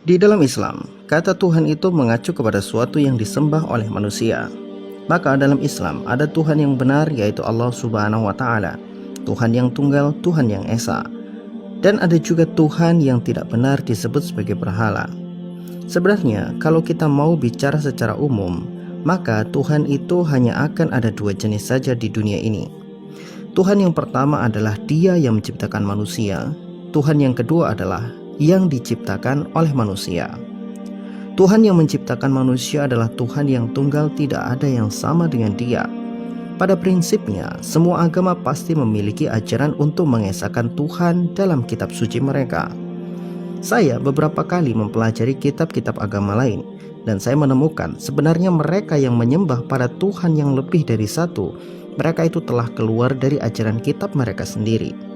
Di dalam Islam, kata Tuhan itu mengacu kepada sesuatu yang disembah oleh manusia. Maka dalam Islam ada Tuhan yang benar, yaitu Allah Subhanahu wa Ta'ala, Tuhan yang tunggal, Tuhan yang esa. Dan ada juga Tuhan yang tidak benar disebut sebagai berhala. Sebenarnya kalau kita mau bicara secara umum, maka Tuhan itu hanya akan ada dua jenis saja di dunia ini. Tuhan yang pertama adalah Dia yang menciptakan manusia. Tuhan yang kedua adalah yang diciptakan oleh manusia. Tuhan yang menciptakan manusia adalah Tuhan yang tunggal, tidak ada yang sama dengan Dia. Pada prinsipnya, semua agama pasti memiliki ajaran untuk mengesahkan Tuhan dalam kitab suci mereka. Saya beberapa kali mempelajari kitab-kitab agama lain, dan saya menemukan sebenarnya mereka yang menyembah pada Tuhan yang lebih dari satu, mereka itu telah keluar dari ajaran kitab mereka sendiri.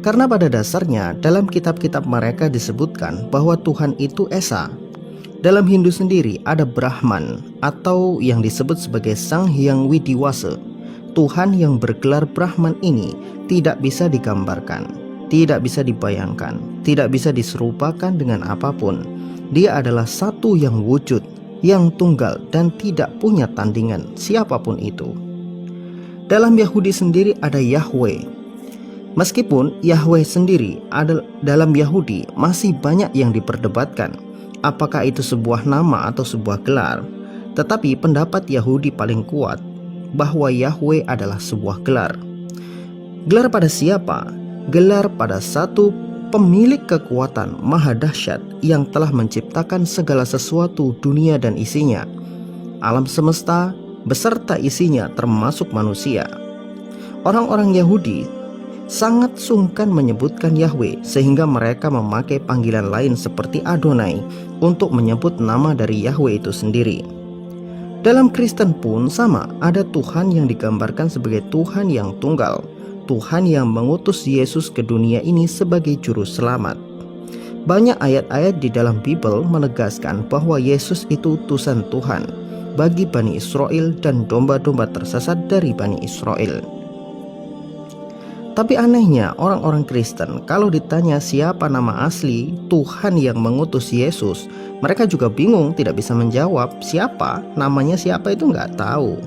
Karena pada dasarnya dalam kitab-kitab mereka disebutkan bahwa Tuhan itu esa. Dalam Hindu sendiri ada Brahman atau yang disebut sebagai Sang Hyang Widiwasa. Tuhan yang bergelar Brahman ini tidak bisa digambarkan, tidak bisa dibayangkan, tidak bisa diserupakan dengan apapun. Dia adalah satu yang wujud, yang tunggal dan tidak punya tandingan siapapun itu. Dalam Yahudi sendiri ada Yahweh. Meskipun Yahweh sendiri dalam Yahudi masih banyak yang diperdebatkan, apakah itu sebuah nama atau sebuah gelar, tetapi pendapat Yahudi paling kuat bahwa Yahweh adalah sebuah gelar. Gelar pada siapa? Gelar pada satu pemilik kekuatan maha dahsyat yang telah menciptakan segala sesuatu, dunia dan isinya, alam semesta beserta isinya termasuk manusia. Orang-orang Yahudi sangat sungkan menyebutkan Yahweh, sehingga mereka memakai panggilan lain seperti Adonai untuk menyebut nama dari Yahweh itu sendiri. Dalam Kristen pun sama, ada Tuhan yang digambarkan sebagai Tuhan yang tunggal, Tuhan yang mengutus Yesus ke dunia ini sebagai juru selamat. Banyak ayat-ayat di dalam Bible menegaskan bahwa Yesus itu utusan Tuhan bagi Bani Israel dan domba-domba tersesat dari Bani Israel. Tapi anehnya orang-orang Kristen kalau ditanya siapa nama asli Tuhan yang mengutus Yesus, mereka juga bingung, tidak bisa menjawab siapa, namanya siapa itu nggak tahu.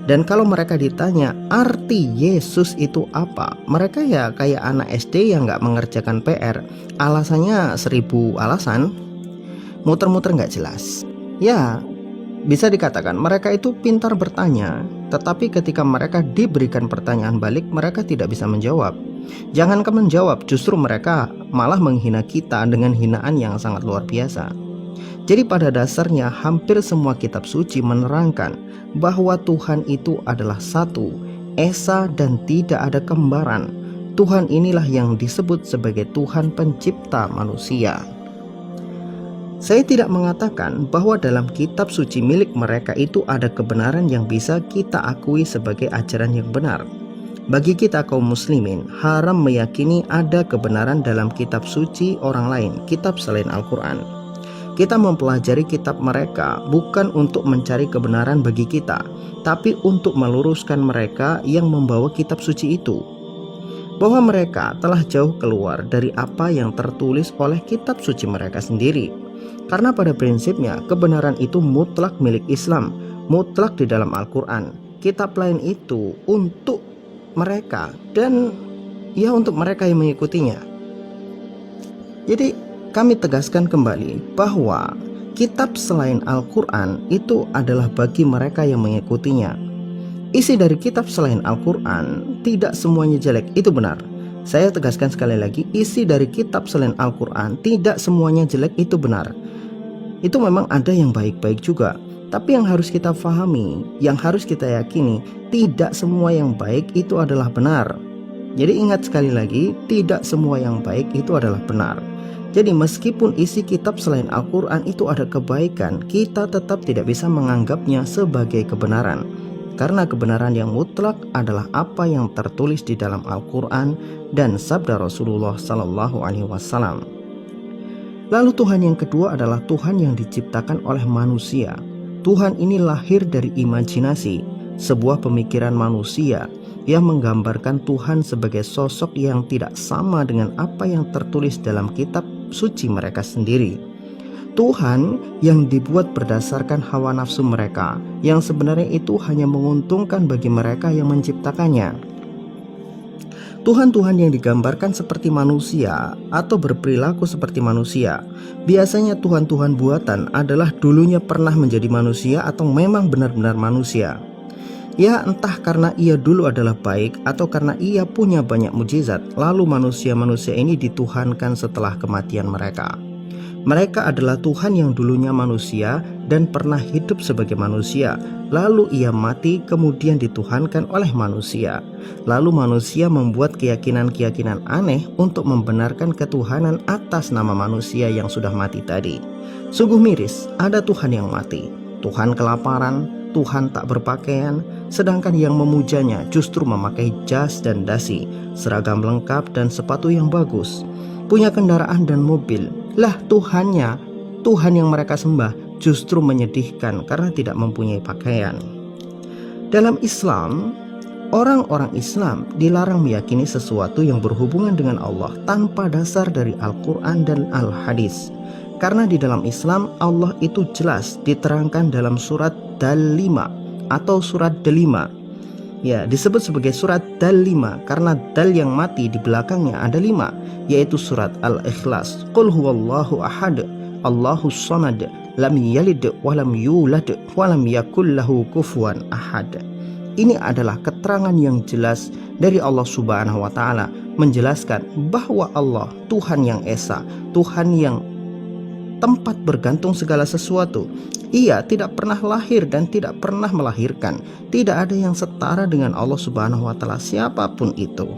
Dan kalau mereka ditanya arti Yesus itu apa, mereka ya kayak anak SD yang nggak mengerjakan PR, alasannya 1000 alasan, muter-muter nggak jelas. Ya, bisa dikatakan mereka itu pintar bertanya, tetapi ketika mereka diberikan pertanyaan balik, mereka tidak bisa menjawab. Jangankan menjawab, justru mereka malah menghina kita dengan hinaan yang sangat luar biasa. Jadi pada dasarnya hampir semua kitab suci menerangkan bahwa Tuhan itu adalah satu, esa dan tidak ada kembaran. Tuhan inilah yang disebut sebagai Tuhan pencipta manusia. Saya tidak mengatakan bahwa dalam kitab suci milik mereka itu ada kebenaran yang bisa kita akui sebagai ajaran yang benar. Bagi kita kaum muslimin, haram meyakini ada kebenaran dalam kitab suci orang lain, kitab selain Al-Quran. Kita mempelajari kitab mereka bukan untuk mencari kebenaran bagi kita, tapi untuk meluruskan mereka yang membawa kitab suci itu, bahwa mereka telah jauh keluar dari apa yang tertulis oleh kitab suci mereka sendiri. Karena pada prinsipnya kebenaran itu mutlak milik Islam, mutlak di dalam Al-Quran. Kitab lain itu untuk mereka dan ya untuk mereka yang mengikutinya. Jadi kami tegaskan kembali bahwa kitab selain Al-Quran itu adalah bagi mereka yang mengikutinya. Isi dari kitab selain Al-Quran tidak semuanya jelek, itu benar. Saya tegaskan sekali lagi, isi dari kitab selain Al-Quran tidak semuanya jelek, itu benar. Itu memang ada yang baik-baik juga. Tapi yang harus kita pahami, yang harus kita yakini, tidak semua yang baik itu adalah benar. Jadi ingat sekali lagi, tidak semua yang baik itu adalah benar. Jadi meskipun isi kitab selain Al-Quran itu ada kebaikan, kita tetap tidak bisa menganggapnya sebagai kebenaran. Karena kebenaran yang mutlak adalah apa yang tertulis di dalam Al-Quran dan sabda Rasulullah SAW. Lalu Tuhan yang kedua adalah Tuhan yang diciptakan oleh manusia. Tuhan ini lahir dari imajinasi, sebuah pemikiran manusia yang menggambarkan Tuhan sebagai sosok yang tidak sama dengan apa yang tertulis dalam kitab suci mereka sendiri. Tuhan yang dibuat berdasarkan hawa nafsu mereka, yang sebenarnya itu hanya menguntungkan bagi mereka yang menciptakannya. Tuhan-Tuhan yang digambarkan seperti manusia atau berperilaku seperti manusia, biasanya Tuhan-Tuhan buatan adalah dulunya pernah menjadi manusia atau memang benar-benar manusia. Ya, entah karena ia dulu adalah baik atau karena ia punya banyak mujizat, lalu manusia-manusia ini dituhankan setelah kematian mereka. Mereka adalah Tuhan yang dulunya manusia dan pernah hidup sebagai manusia, lalu ia mati kemudian dituhankan oleh manusia. Lalu manusia membuat keyakinan-keyakinan aneh untuk membenarkan ketuhanan atas nama manusia yang sudah mati tadi. Sungguh miris, ada Tuhan yang mati, Tuhan kelaparan, Tuhan tak berpakaian, sedangkan yang memujanya justru memakai jas dan dasi, seragam lengkap dan sepatu yang bagus, punya kendaraan dan mobil. Lah Tuhannya, Tuhan yang mereka sembah justru menyedihkan karena tidak mempunyai pakaian. Dalam Islam, orang-orang Islam dilarang meyakini sesuatu yang berhubungan dengan Allah tanpa dasar dari Al-Quran dan Al-Hadis. Karena di dalam Islam Allah itu jelas diterangkan dalam surat Dal-5 atau surat Delima. Ya, disebut sebagai surat Dal-5 karena dal yang mati di belakangnya ada 5, yaitu surat Al-Ikhlas. Qul huwallahu ahad, Allahus samad, lam yalid walam yulad walam yakul lahu kufuwan ahad. Ini adalah keterangan yang jelas dari Allah Subhanahu wa taala menjelaskan bahwa Allah Tuhan yang esa, Tuhan yang tempat bergantung segala sesuatu. Ia tidak pernah lahir dan tidak pernah melahirkan. Tidak ada yang setara dengan Allah Subhanahu wa taala siapapun itu.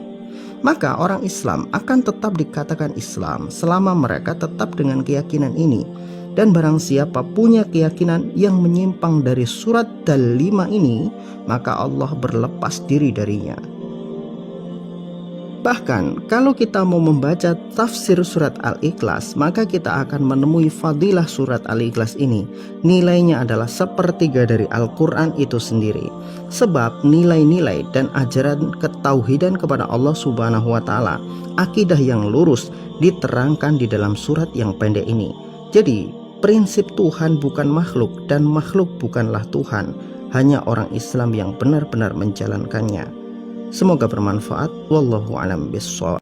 Maka orang Islam akan tetap dikatakan Islam selama mereka tetap dengan keyakinan ini. Dan barang siapa punya keyakinan yang menyimpang dari surat Dal-5 ini, maka Allah berlepas diri darinya. Bahkan kalau kita mau membaca tafsir surat Al-Ikhlas, maka kita akan menemui fadilah surat Al-Ikhlas ini. Nilainya adalah sepertiga dari Al-Quran itu sendiri. Sebab nilai-nilai dan ajaran ketauhidan kepada Allah Subhanahu wa taala, akidah yang lurus diterangkan di dalam surat yang pendek ini. Jadi prinsip Tuhan bukan makhluk dan makhluk bukanlah Tuhan, hanya orang Islam yang benar-benar menjalankannya. Semoga bermanfaat. Wallahu a'lam bishawab.